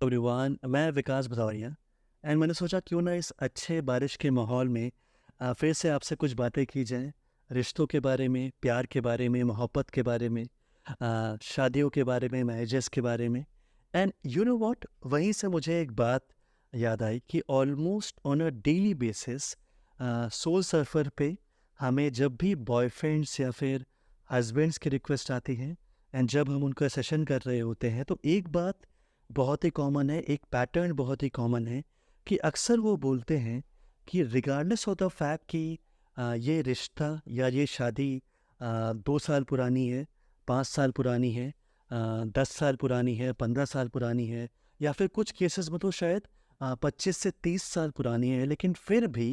Everyone, मैं विकास Bhadauria and मैंने सोचा क्यों ना इस अच्छे बारिश के माहौल में फिर से आपसे कुछ बातें की जाएं रिश्तों के बारे में, प्यार के बारे में, मोहब्बत के बारे में, शादियों के बारे में, मैरिजेस के बारे में। एंड यू नो व्हाट, वहीं से मुझे एक बात याद आई कि almost on a daily basis soul surfer पे हमें जब भी बॉयफ्रेंड्स या फिर हस्बैंड्स की रिक्वेस्ट आती हैं एंड जब हम उनका सेशन कर रहे होते हैं तो एक बात बहुत ही कॉमन है, एक पैटर्न बहुत ही कॉमन है कि अक्सर वो बोलते हैं कि रिगार्डलेस ऑफ द फैक्ट कि ये रिश्ता या ये शादी 2 साल पुरानी है, 5 साल पुरानी है, 10 साल पुरानी है, 15 साल पुरानी है, या फिर कुछ केसेस में तो शायद 25 से 30 साल पुरानी है, लेकिन फिर भी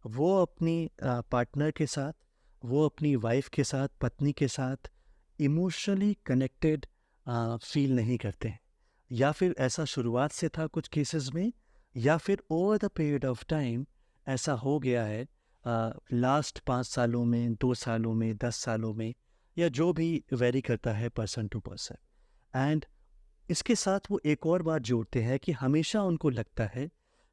वो अपनी पार्टनर के साथ, वो अपनी वाइफ के साथ, पत्नी के साथ इमोशनली कनेक्टेड फील नहीं करते हैं। या फिर ऐसा शुरुआत से था कुछ केसेस में, या फिर over the period of time ऐसा हो गया है लास्ट 5 सालों में, 2 सालों में, 10 सालों में, या जो भी वेरी करता है पर्सन टू पर्सन। एंड इसके साथ वो एक और बात जोड़ते हैं कि हमेशा उनको लगता है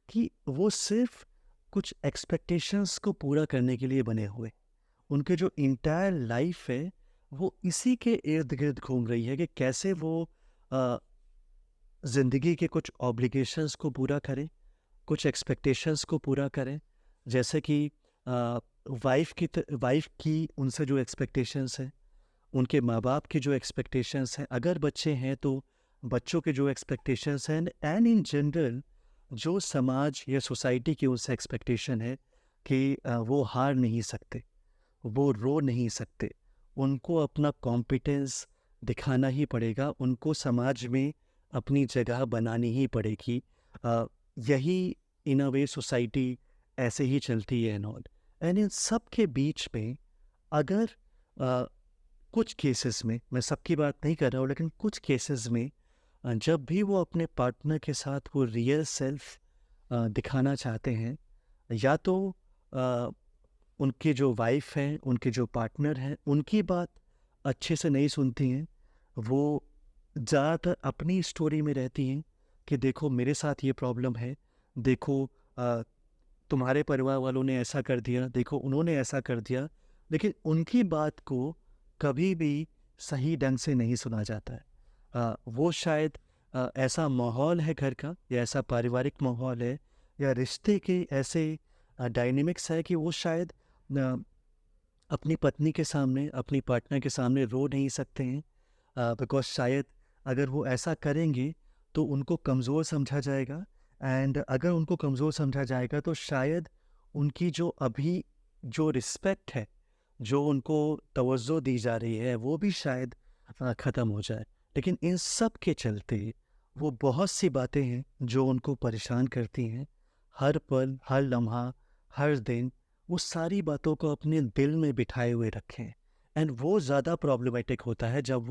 कि वो सिर्फ कुछ एक्सपेक्टेशंस को पूरा करने के लिए बने हुए, उनके जो इंटायर लाइफ है वो इसी के इर्द गिर्द घूम रही है कि कैसे वो ज़िंदगी के कुछ ऑब्लिगेशंस को पूरा करें, कुछ एक्सपेक्टेशंस को पूरा करें। जैसे कि वाइफ़ की उनसे जो एक्सपेक्टेशंस हैं, उनके माँ-बाप की जो एक्सपेक्टेशंस हैं, अगर बच्चे हैं तो बच्चों के जो एक्सपेक्टेशंस हैं, एंड इन जनरल जो समाज या सोसाइटी की उनसे एक्सपेक्टेशन है कि वो हार नहीं सकते, वो रो नहीं सकते, उनको अपना कॉम्पिटेंस दिखाना ही पड़ेगा, उनको समाज में अपनी जगह बनानी ही पड़ेगी। अ, यही इन अ वे सोसाइटी ऐसे ही चलती है एंड ऑल। एंड इन सब के बीच में अगर अ, कुछ केसेस में, मैं सबकी बात नहीं कर रहा हूँ, लेकिन कुछ केसेस में जब भी वो अपने पार्टनर के साथ वो रियल सेल्फ दिखाना चाहते हैं, या तो अ, उनकी जो वाइफ हैं, उनके जो पार्टनर हैं, उनकी बात अच्छे से नहीं सुनती हैं। वो ज़्यादातर अपनी स्टोरी में रहती हैं कि देखो मेरे साथ ये प्रॉब्लम है, देखो अ, तुम्हारे परिवार वालों ने ऐसा कर दिया, देखो उन्होंने ऐसा कर दिया। लेकिन उनकी बात को कभी भी सही ढंग से नहीं सुना जाता है। वो शायद ऐसा माहौल है घर का, या ऐसा पारिवारिक माहौल है, या रिश्ते के ऐसे डायनेमिक्स है कि वो शायद अ, अपनी पत्नी के सामने, अपनी पार्टनर के सामने रो नहीं सकते हैं, बिकॉज़ शायद अगर वो ऐसा करेंगे तो उनको कमज़ोर समझा जाएगा। एंड अगर उनको कमज़ोर समझा जाएगा तो शायद उनकी जो अभी जो रिस्पेक्ट है, जो उनको तवज्जो दी जा रही है, वो भी शायद ख़त्म हो जाए। लेकिन इन सब के चलते वो बहुत सी बातें हैं जो उनको परेशान करती हैं। हर पल, हर लम्हा, हर दिन वो सारी बातों को अपने दिल में बिठाए हुए रखे हैं। एंड वो ज़्यादा प्रॉब्लमेटिक होता है जब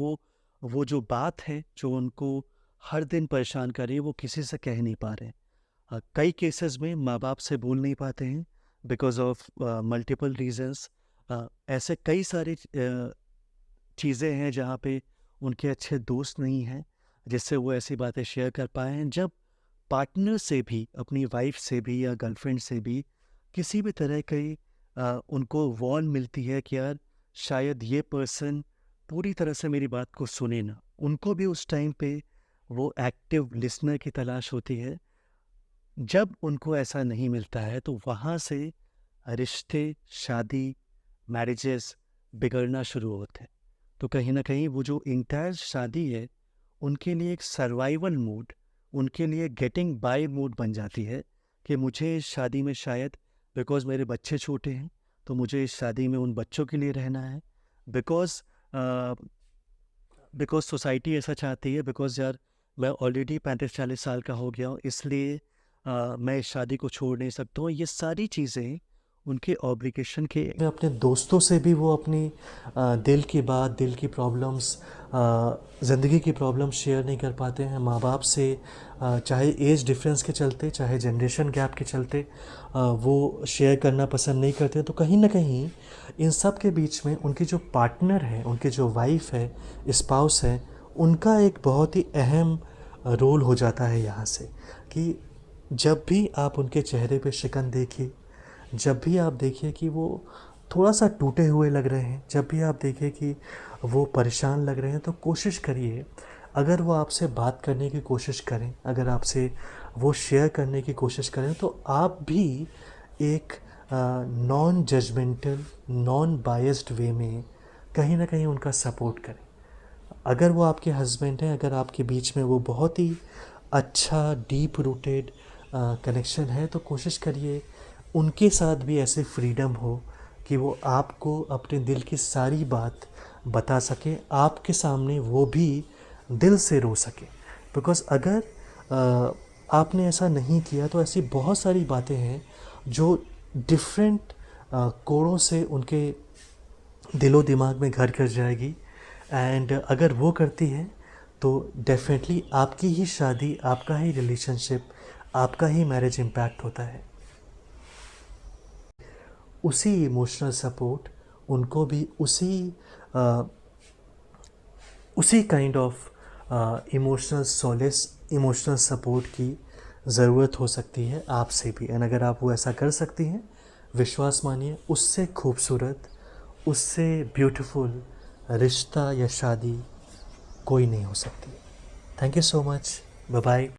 वो जो बात है जो उनको हर दिन परेशान कर रही है, वो किसी से कह नहीं पा रहे हैं। कई केसेस में माँ बाप से बोल नहीं पाते हैं बिकॉज ऑफ मल्टीपल रीजंस। ऐसे कई सारी चीज़ें हैं जहाँ पे उनके अच्छे दोस्त नहीं हैं जिससे वो ऐसी बातें शेयर कर पाए हैं। जब पार्टनर से भी, अपनी वाइफ से भी या गर्लफ्रेंड से भी किसी भी तरह की उनको वॉर्न मिलती है कि यार शायद ये पर्सन पूरी तरह से मेरी बात को सुने ना, उनको भी उस टाइम पे वो एक्टिव लिसनर की तलाश होती है। जब उनको ऐसा नहीं मिलता है तो वहाँ से रिश्ते, शादी, मैरिजेस बिगड़ना शुरू होते हैं। तो कहीं न कहीं वो जो इंटायर शादी है, उनके लिए एक सर्वाइवल मोड, उनके लिए गेटिंग बाय मोड बन जाती है कि मुझे इस शादी में शायद, बिकॉज़ मेरे बच्चे छोटे हैं, तो मुझे इस शादी में उन बच्चों के लिए रहना है। बिकॉज़ अ, बिकॉज़ सोसाइटी ऐसा चाहती है, बिकॉज़ यार मैं ऑलरेडी 35-40 साल का हो गया हूँ, इसलिए मैं इस शादी को छोड़ नहीं सकता हूँ। ये सारी चीज़ें उनके ऑब्लिगेशन के अपने दोस्तों से भी वो अपनी दिल की बात, दिल की प्रॉब्लम्स, ज़िंदगी की प्रॉब्लम्स शेयर नहीं कर पाते हैं। माँ बाप से चाहे एज डिफरेंस के चलते, चाहे जनरेशन गैप के चलते वो शेयर करना पसंद नहीं करते। तो कहीं ना कहीं इन सब के बीच में उनकी जो पार्टनर है, उनकी जो वाइफ है, स्पाउस है, उनका एक बहुत ही अहम रोल हो जाता है यहाँ से कि जब भी आप उनके चेहरे पे शिकन देखिए, जब भी आप देखिए कि वो थोड़ा सा टूटे हुए लग रहे हैं, जब भी आप देखिए कि वो परेशान लग रहे हैं, तो कोशिश करिए, अगर वो आपसे बात करने की कोशिश करें, अगर आपसे वो शेयर करने की कोशिश करें, तो आप भी एक नॉन जजमेंटल, नॉन बायस्ड वे में कहीं ना कहीं उनका सपोर्ट करें। अगर वो आपके हस्बैंड हैं, अगर आपके बीच में वो बहुत ही अच्छा डीप रूटेड कनेक्शन है, तो कोशिश करिए उनके साथ भी ऐसे फ्रीडम हो कि वो आपको अपने दिल की सारी बात बता सके, आपके सामने वो भी दिल से रो सके। बिकॉज़ अगर आपने ऐसा नहीं किया तो ऐसी बहुत सारी बातें हैं जो डिफरेंट कोणों से उनके दिलो दिमाग में घर कर जाएगी, एंड अगर वो करती हैं तो डेफिनेटली आपकी ही शादी, आपका ही रिलेशनशिप, आपका ही मैरिज इम्पैक्ट होता है। उसी इमोशनल सपोर्ट उनको भी उसी kind of emotional Solis, emotional support की ज़रूरत हो सकती है आपसे भी। एंड अगर आप वो ऐसा कर सकती हैं, विश्वास मानिए उससे खूबसूरत, उससे ब्यूटीफुल रिश्ता या शादी कोई नहीं हो सकती। Thank you so much. Bye bye.